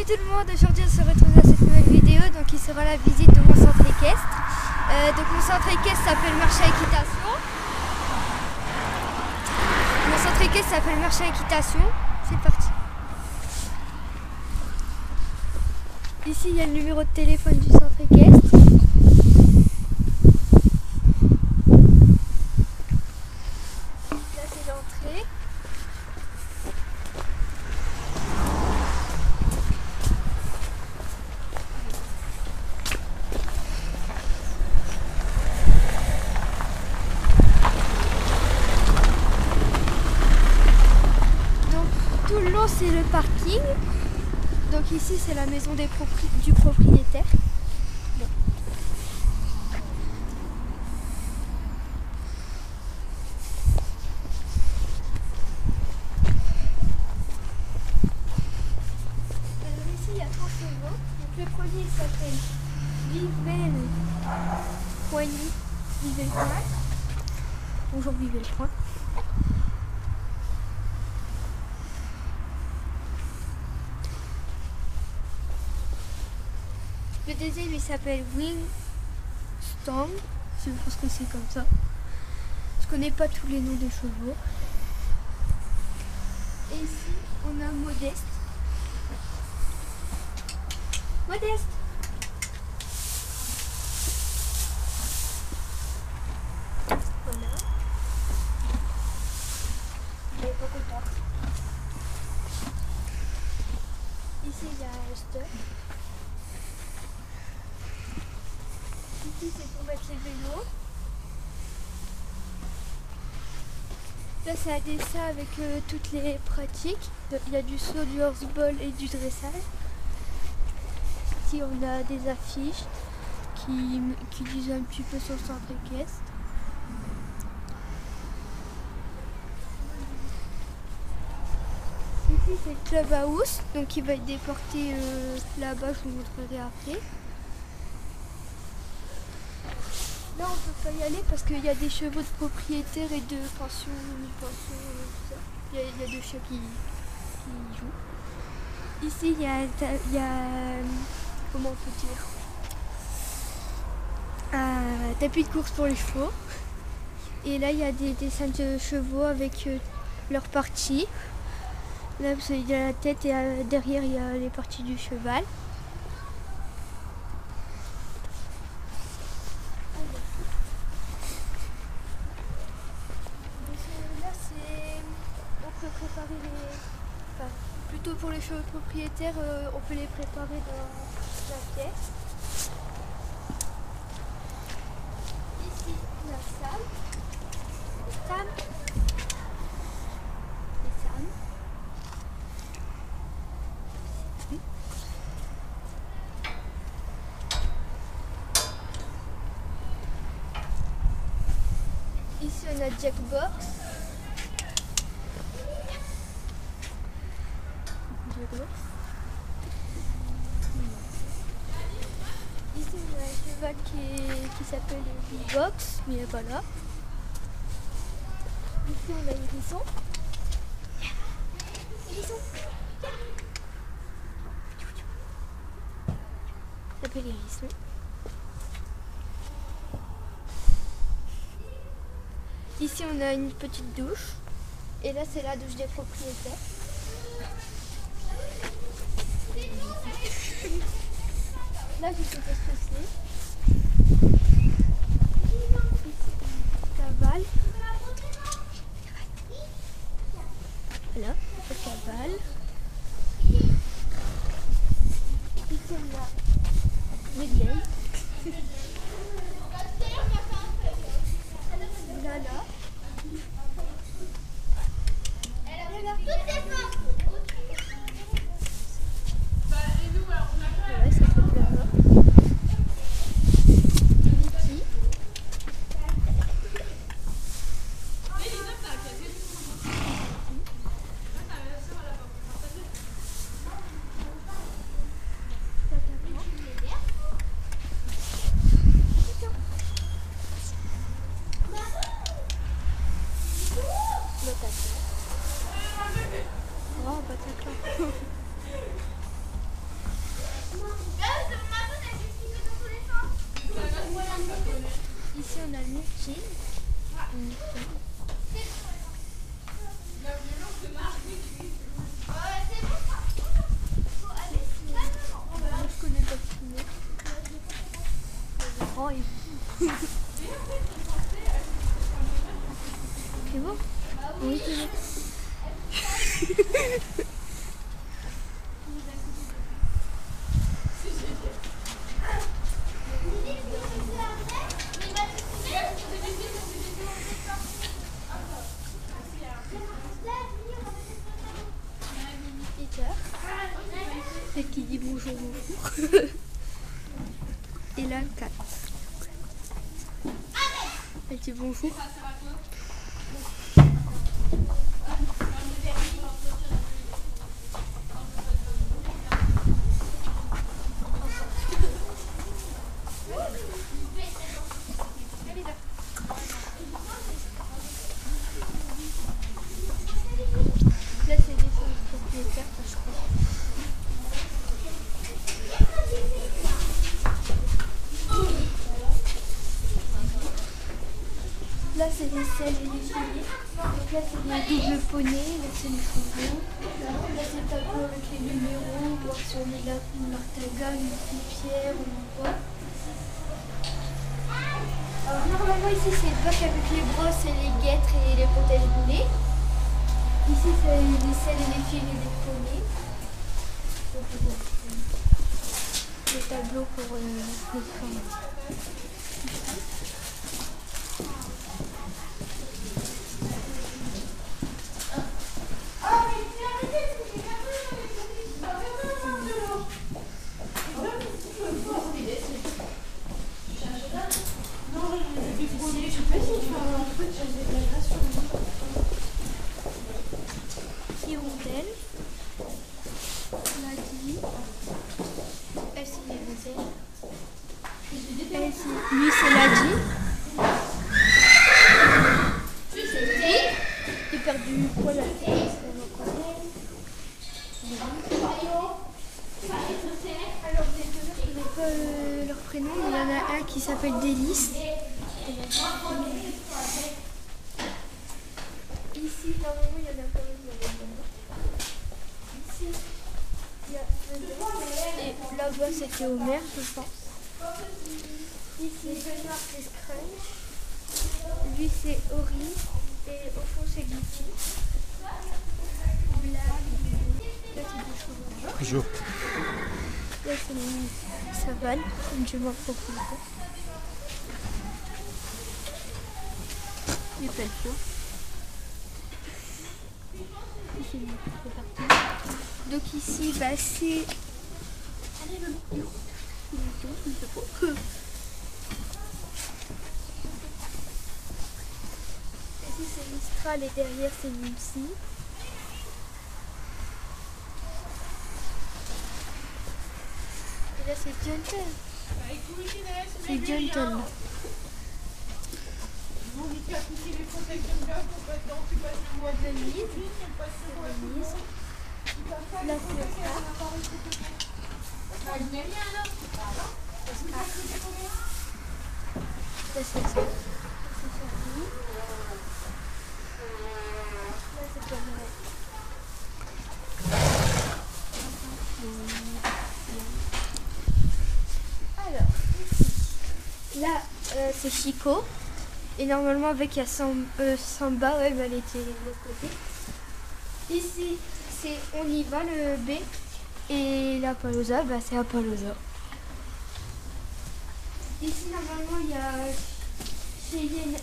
Salut tout le monde, aujourd'hui on se retrouve dans cette nouvelle vidéo, donc il sera la visite de mon centre équestre. Donc mon centre équestre s'appelle Marché Équitation. Mon centre équestre s'appelle Marché Équitation. C'est parti. Ici il y a le numéro de téléphone du centre équestre. Là c'est l'entrée. Tout le long c'est le parking, donc ici c'est la maison du propriétaire. Bon. Alors ici il y a 3 chevaux, donc le premier s'appelle Vivel Poigny, Vivel Point. Bonjour Vivel Point. Le deuxième il s'appelle Wingstone, je pense que c'est comme ça. Je connais pas tous les noms des chevaux. Et ici on a Modeste. Modeste. Voilà. Elle est pas contente. Ici il y a Esther. Ici c'est pour mettre les vélos. Là c'est un dessin avec toutes les pratiques. Il y a du saut, du horseball et du dressage. Ici on a des affiches qui disent un petit peu sur le centre équestre. Ici c'est le clubhouse, donc il va être déporté là-bas, je vous montrerai après. Là on peut pas y aller parce qu'il y a des chevaux de propriétaires et de pension, tout ça. Il y a 2 chiens qui jouent. Ici il y a comment on peut dire, un tapis de course pour les chevaux. Et là il y a des dessins de chevaux avec leurs parties. Là il y a la tête et derrière il y a les parties du cheval. Préparer plutôt pour les chevaux propriétaires, on peut les préparer dans la pièce. Ici la Sam et Sam. Ici on a Jackbox. Ici on a un cheval qui s'appelle Box, mais il n'est pas là. Ici on a Hérisson. Hérisson. Il s'appelle Hérisson. Ici on a une petite douche. Et là c'est la douche des propriétaires. Là je sais pas ce que c'est. Cavale. Voilà, le cavale. Ici on a Medley. Lala. Ouais, ça fait plaisir. Ici on a Murtine. Je connais pas ce nom. Oh, c'est bon? Oui, c'est bon. Et qui dit bonjour, bonjour. Et là, 4. Elle dit bonjour. Là, c'est des propriétaires, je crois. Là, c'est les selles et les filets. Donc là, c'est les doubles poneys. Là, c'est les chevaux. Là, c'est le tableau avec les numéros. Voir si on est là une Ortega, une pierre, ou quoi. Alors, normalement, ici, c'est le bac avec les brosses et les guêtres et les protèges roulés. Ici, c'est les selles et les filets des poneys. Le tableau pour les femmes. Hirondelle, Maddy, elle c'est Hirondelle, lui c'est Maddy, c'est Thé, j'ai perdu du poil à la tête, alors je ne connais pas leur prénom, mais il y en a un qui s'appelle Délice. Ici, normalement, il y en a pas mal. Ici, il y a et là-bas, c'était Homer, je pense. Ici, Benoît, c'est Scrunch. Lui, c'est Ori. Et au fond, c'est Glitchy. Là, c'est des chevaux. Là, c'est une savane, une jument propriétaire. Il y a plein de choses. Donc ici, bah, c'est... Ici c'est Mistral et derrière c'est Nimsi. Et là c'est Gentle. C'est Gentle. Venise. Là c'est Oscar. Là c'est ça. Alors, ici. Là, c'est Chico. Et normalement, avec il y a Samba, ouais, mais elle était de l'autre côté. Ici, c'est On y va, le B. Et la Palooza, bah, c'est Appaloosa. Ici, normalement, il y a Cheyenne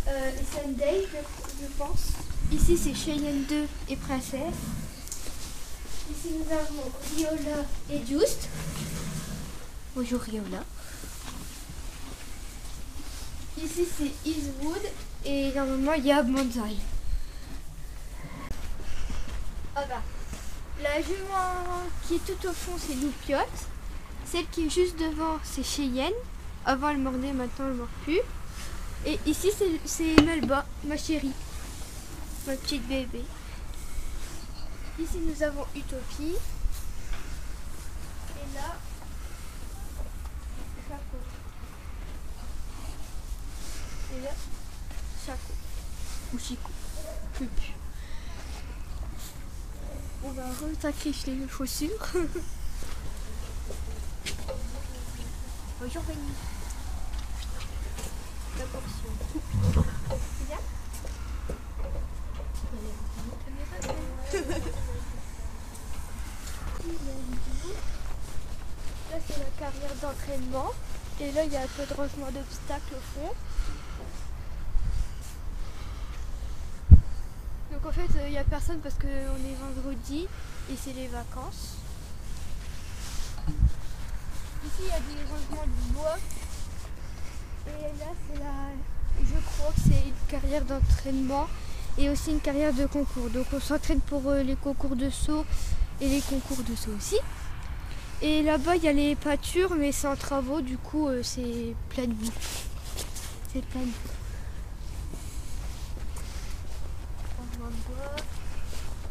1 et Sunday, je pense. Ici, c'est Cheyenne 2 et Princesse. Ici, nous avons Riola et Just. Bonjour Riola. Ici, c'est Eastwood et normalement, il y a Banzai. Ah bah, la jument qui est tout au fond, c'est Loupiote. Celle qui est juste devant, c'est Cheyenne. Avant, elle mordait, maintenant, elle ne mord plus. Et ici, c'est Melba, ma chérie, ma petite bébé. Ici, nous avons Utopie. Et là, Chapeau. petit coup. Je peux plus. On va sacrifier les chaussures. Bonjour Fanny. La portion. C'est bien? Là c'est la carrière d'entraînement. Et là il y a un peu de rangement d'obstacles au fond. Donc en fait il n'y a personne parce qu'on est vendredi et c'est les vacances. Ici il y a des rangements de bois. Et là c'est je crois que c'est une carrière d'entraînement et aussi une carrière de concours. Donc on s'entraîne pour les concours de saut et les concours de saut aussi. Et là-bas il y a les pâtures mais c'est en travaux, du coup c'est plein de boue. C'est plein de boue.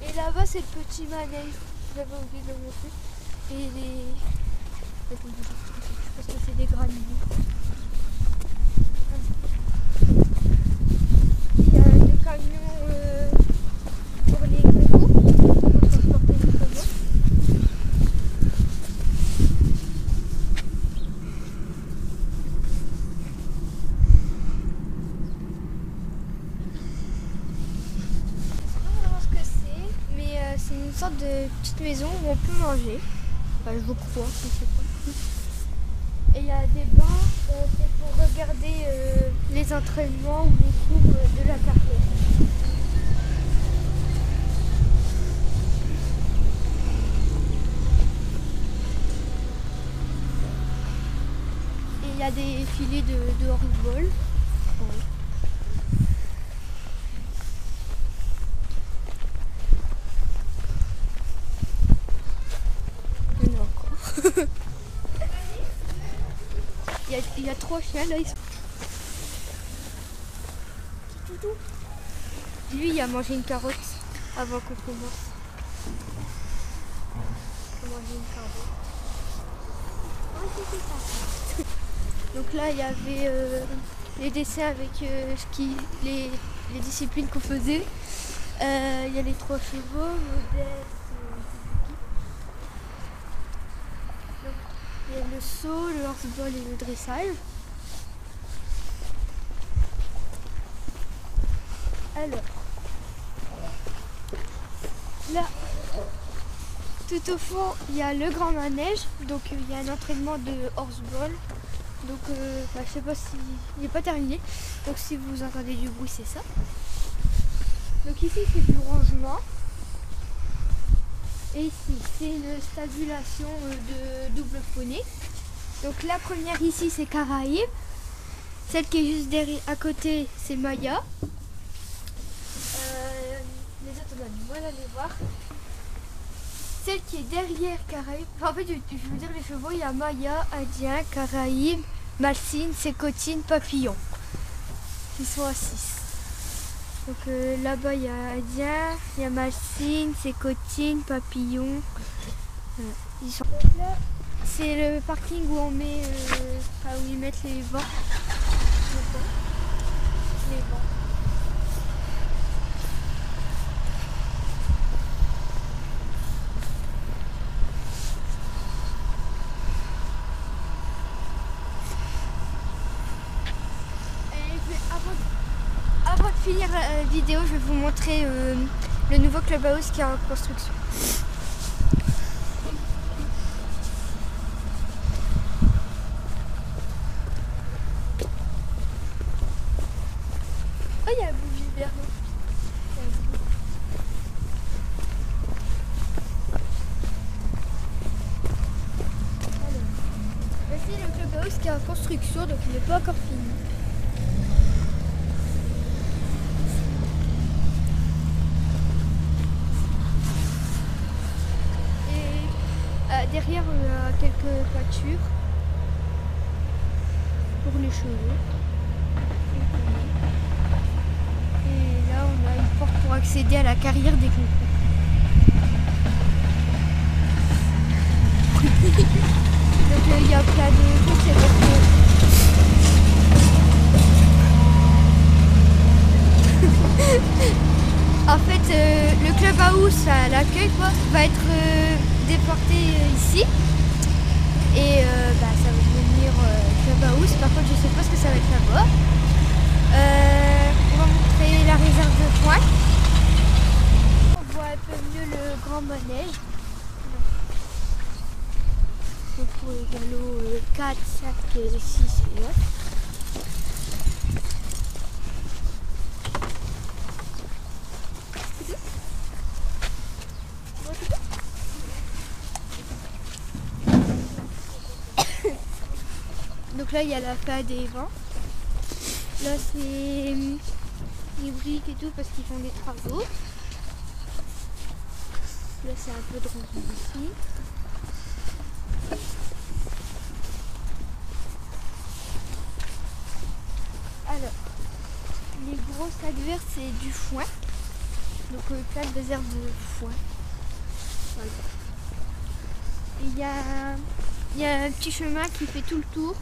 Et là-bas c'est le petit manège, j'avais oublié de le montrer. Et les... je pense que c'est des granulés. Il y a des camions pour les concours, pour transporter les chevaux. C'est une sorte de petite maison où on peut manger. Enfin, je crois, je sais pas. Et il y a des bancs, c'est pour regarder les entraînements ou les cours de la carrière. Et il y a des filets de hors-vol. Ouais. Il y a 3 chiens là. Lui il a mangé une carotte avant qu'on commence. Il a mangé une carotte. Donc là il y avait les dessins avec les disciplines qu'on faisait. Il y a les 3 chevaux, modèles. Il y a le saut, le hors-vol et le dressage. Alors, là, tout au fond, il y a le grand manège. Donc, il y a un entraînement de hors-vol. Donc, je sais pas s'il n'est pas terminé. Donc, si vous entendez du bruit, c'est ça. Donc, ici, c'est du rangement. Et ici, c'est une stabulation de double poney. Donc la première ici, c'est Caraïbes. Celle qui est juste derrière, à côté, c'est Maya. Les autres, on a du mal à les voir. Celle qui est derrière Caraïbes, enfin, en fait, je veux dire les chevaux, il y a Maya, Indien, Caraïbes, Malsine, Sécotine, Papillon. Ils sont à 6. Donc là-bas il y a Indien, il y a Malsine, Sécotine, Papillon. Ils sont... Donc là c'est le parking où on met, où ils mettent les vents. Les vents. Avant de finir la vidéo, je vais vous montrer le nouveau clubhouse qui est en construction. Oh, il y a un bougie derrière nous. Voici le clubhouse qui est en construction, donc il n'est pas encore fini. Derrière, on a quelques pâtures pour les chevaux. Et là, on a une porte pour accéder à la carrière des concours. Donc il y a plein de trucs. truc va être déporté ici. Et ça va devenir Clubhouse. Par contre, je sais pas ce que ça va être là-bas. On va montrer la réserve de foin. On voit un peu mieux le grand manège. Donc pour les galops 4, 5, 6 et autres. Donc là il y a la fin des vents. Là c'est les briques et tout parce qu'ils font des travaux. Là c'est un peu de rangement ici. Alors, les gros sacs verts c'est du foin. Donc plein de réserves de foin. Voilà. Et il y a un petit chemin qui fait tout le tour.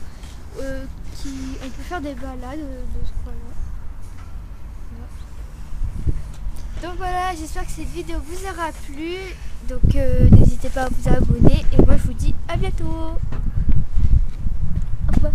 On peut faire des balades de ce coin-là. Voilà. Donc voilà, j'espère que cette vidéo vous aura plu. Donc n'hésitez pas à vous abonner. Et moi je vous dis à bientôt. Au revoir.